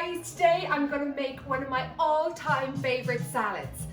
guys, today I'm going to make one of my all-time favorite salads.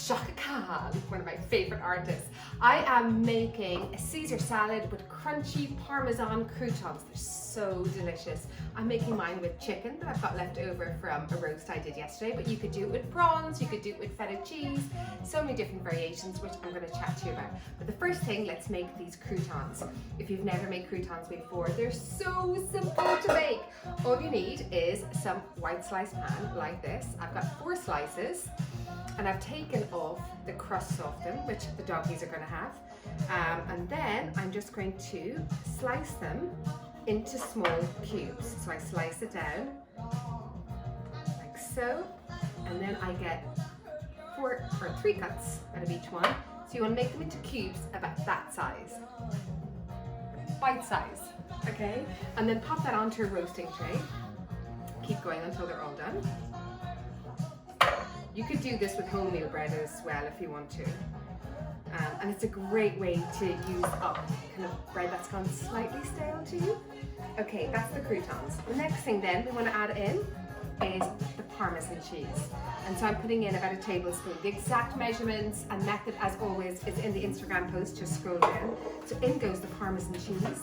Chaka Khan, one of my favorite artists. I am making a Caesar salad with crunchy Parmesan croutons. They're so delicious. I'm making mine with chicken that I've got left over from a roast I did yesterday, but you could do it with prawns, you could do it with feta cheese, so many different variations, which I'm going to chat to you about. But the first thing, let's make these croutons. If you've never made croutons before, they're so simple to make. All you need is some white slice pan like this. I've got 4 slices. And I've taken off the crusts off them, which the doggies are going to have. And then I'm just going to slice them into small cubes. So I slice it down, like so. And then I get 3 cuts out of each one. So you want to make them into cubes about that size. Bite size, okay? And then pop that onto a roasting tray. Keep going until they're all done. You could do this with wholemeal bread as well if you want to. And it's a great way to use up kind of bread that's gone slightly stale to you. Okay, that's the croutons. The next thing then we want to add in is the Parmesan cheese. And so I'm putting in about a tablespoon. The exact measurements and method, as always, is in the Instagram post, just scroll down. So in goes the Parmesan cheese.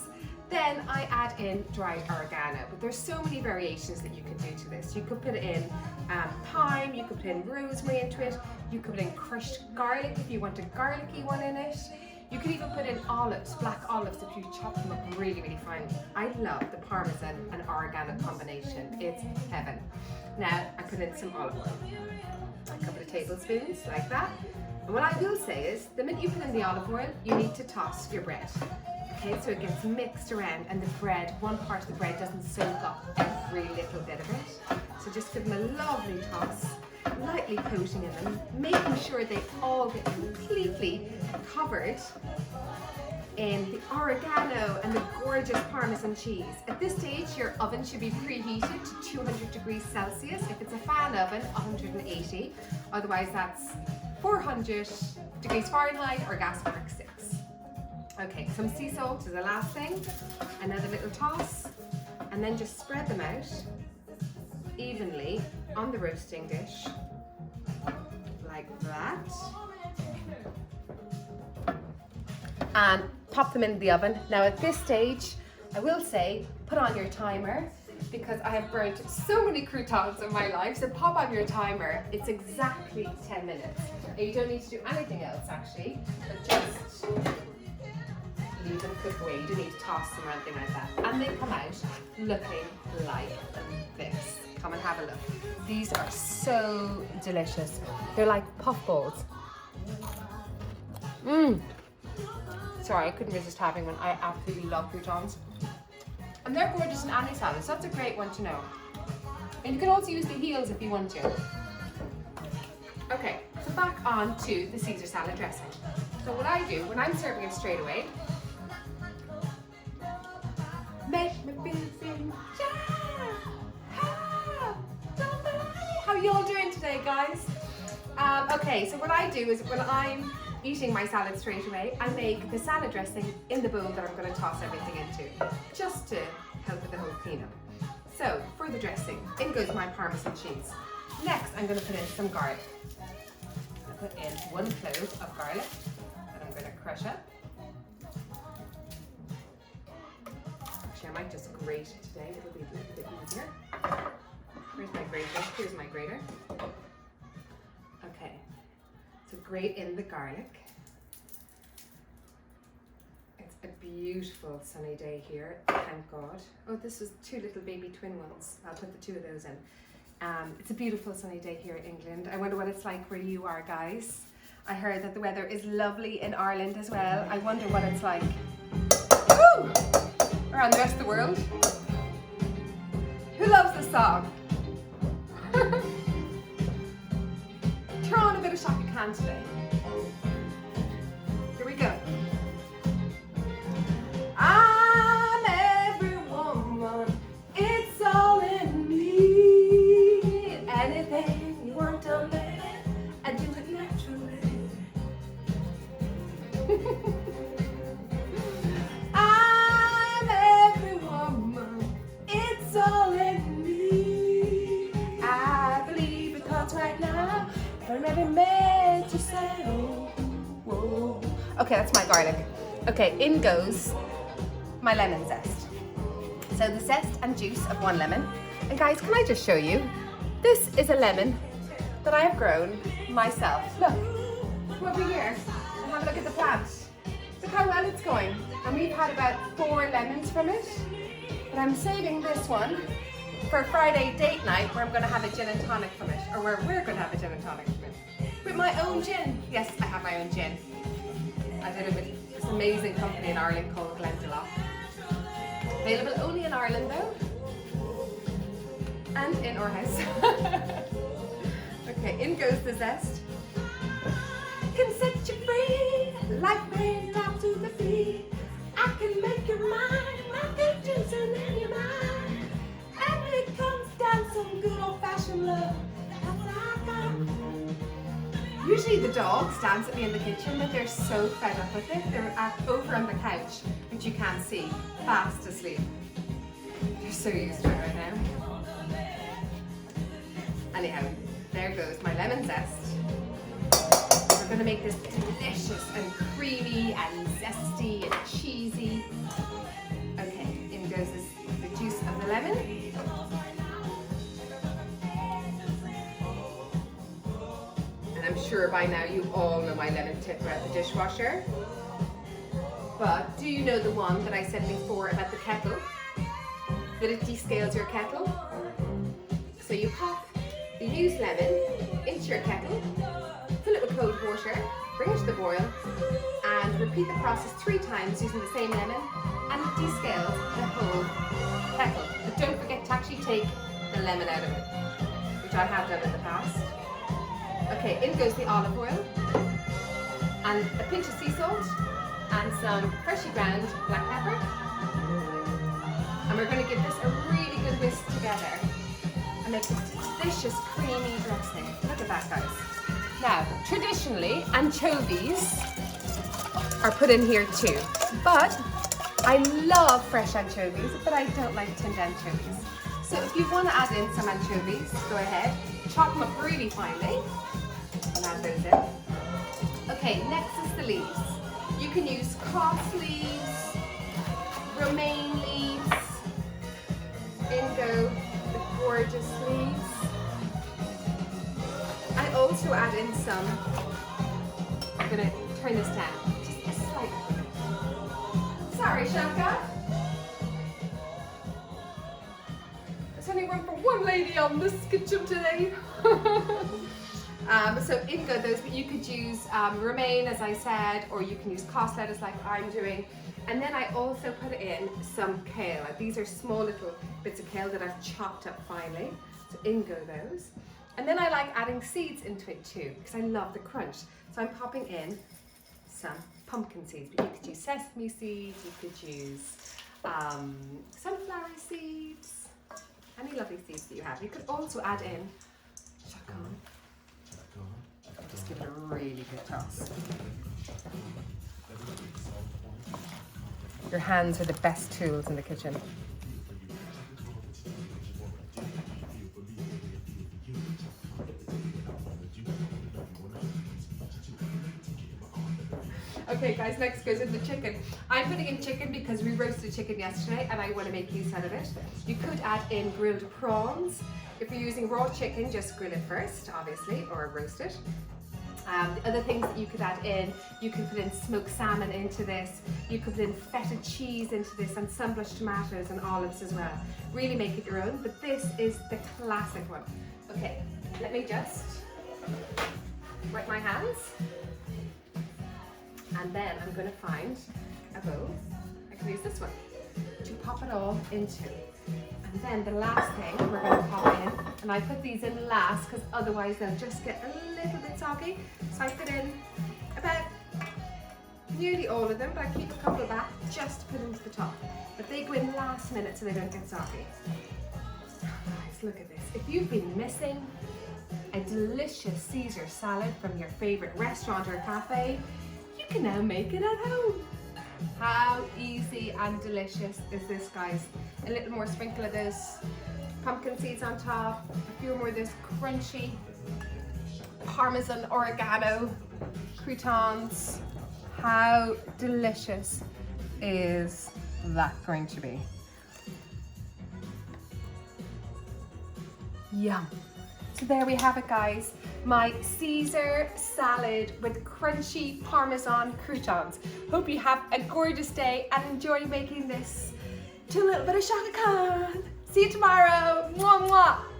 Then I add in dried oregano, but there's so many variations that you can do to this. You could put in thyme, you could put in rosemary into it, you could put in crushed garlic if you want a garlicky one in it. You could even put in olives, black olives, if you chop them up really, really fine. I love the Parmesan and oregano combination. It's heaven. Now I put in some olive oil, a couple of tablespoons like that. And what I will say is, the minute you put in the olive oil, you need to toss your bread. Okay, so it gets mixed around and the bread, one part of the bread doesn't soak up every little bit of it. So just give them a lovely toss, lightly coating in them, making sure they all get completely covered in the oregano and the gorgeous Parmesan cheese. At this stage, your oven should be preheated to 200 degrees Celsius. If it's a fan oven, 180. Otherwise, that's 400 degrees Fahrenheit or gas mark 6. Okay, some sea salt is the last thing. Another little toss, and then just spread them out evenly on the roasting dish, like that. And pop them in the oven. Now at this stage, I will say, put on your timer, because I have burnt so many croutons in my life, so pop on your timer. It's exactly 10 minutes. Now you don't need to do anything else actually, but just leave them cook away. You don't need to toss them or anything like that. And they come out looking like this. Come and have a look. These are so delicious. They're like puffballs. Sorry, I couldn't resist having one. I absolutely love croutons. And they're gorgeous in any salad, so that's a great one to know. And you can also use the heels if you want to. Okay, so back on to the Caesar salad dressing. So what I do when I'm serving it straight away, make me feel how are you all doing today, guys? Okay, so what I do is when I'm eating my salad straight away, I make the salad dressing in the bowl that I'm going to toss everything into, just to help with the whole cleanup. So for the dressing, in goes my Parmesan cheese. Next, I'm going to put in some garlic. I put in 1 clove of garlic that I'm going to crush up. Actually, I might just grate it today, it'll be a little bit easier. Where's my grater? Here's my grater. Okay, so grate in the garlic. It's a beautiful sunny day here, thank God. Oh, this was 2 little baby twin ones. I'll put the 2 of those in. It's a beautiful sunny day here in England. I wonder what it's like where you are, guys. I heard that the weather is lovely in Ireland as well. I wonder what it's like around the rest of the world. Who loves this song? Throw on a bit of Chaka Khan today. Here we go. I'm every woman, it's all in me. Anything you want to live, I do it naturally. I'm every woman, it's all in me. Okay, that's my garlic. Okay, in goes my lemon zest. So the zest and juice of one lemon. And guys, can I just show you? This is a lemon that I have grown myself. Look, come over here and have a look at the plant. Look how well it's going. And we've had about 4 lemons from it. But I'm saving this one for a Friday date night where I'm going to have a gin and tonic from it. Or where we're going to have a gin and tonic from it. With my own gin. Yes, I have my own gin. I did it with this amazing company in Ireland called Glendalough. Available only in Ireland though. And in our house. Okay, in goes the zest. Can set you free, like rain down to the feet. I can make your mind, my pictures and in your mind. And it comes down some good old-fashioned love. That's what I got. Usually the dogs dance at me in the kitchen, but they're so fed up with it. They're over on the couch, which you can't see, fast asleep. They're so used to it right now. Anyhow, there goes my lemon zest. We're going to make this delicious and creamy and zesty and cheesy. Okay, in goes the juice of the lemon. And I'm sure by now you all know my lemon tip about the dishwasher. But do you know the one that I said before about the kettle? That it descales your kettle? So you pop the used lemon into your kettle, fill it with cold water, bring it to the boil, and repeat the process 3 times using the same lemon, and it descales the whole kettle. But don't forget to actually take the lemon out of it, which I have done in the past. Okay, in goes the olive oil, and a pinch of sea salt, and some freshly ground black pepper. And we're going to give this a really good whisk together. And make this delicious creamy dressing. Look at that, guys. Now, traditionally, anchovies are put in here too. But I love fresh anchovies, but I don't like tinned anchovies. So if you want to add in some anchovies, go ahead. Chop them up really finely and add those in. Okay, next is the leaves. You can use cross leaves, romaine leaves, in go gorgeous leaves. I also add in some, I'm going to turn this down, just a slight. Sorry, Shanka. There's only room for one lady on this kitchen today. So in go those, but you could use romaine, as I said, or you can use cos lettuce like I'm doing. And then I also put in some kale. These are small little bits of kale that I've chopped up finely. So in go those. And then I like adding seeds into it too, because I love the crunch. So I'm popping in some pumpkin seeds, but you could use sesame seeds, you could use sunflower seeds, any lovely seeds that you have. You could also add in chacon. Just give it a really good toss. Your hands are the best tools in the kitchen. Okay guys, next goes in the chicken. I'm putting in chicken because we roasted chicken yesterday and I want to make use out of it. You could add in grilled prawns. If you're using raw chicken, just grill it first, obviously, or roast it. The other things that you could add in, you could put in smoked salmon into this, you could put in feta cheese into this, and sunblush tomatoes and olives as well. Really make it your own, but this is the classic one. Okay, let me just wet my hands, and then I'm going to find a bowl. I can use this one to pop it all into. And then the last thing we're going to pop in, and I put these in last because otherwise they'll just get a little bit soggy. So I put in about nearly all of them, but I keep a couple back just to put into the top. But they go in last minute so they don't get soggy. Guys, look at this. If you've been missing a delicious Caesar salad from your favorite restaurant or cafe, you can now make it at home. How easy and delicious is this, guys? A little more sprinkle of those pumpkin seeds on top, a few more of those crunchy Parmesan oregano croutons. How delicious is that going to be? Yum. So there we have it, guys. My Caesar salad with crunchy Parmesan croutons. Hope you have a gorgeous day and enjoy making this to a little bit of Shaka Khan. See you tomorrow. Mwah, mwah.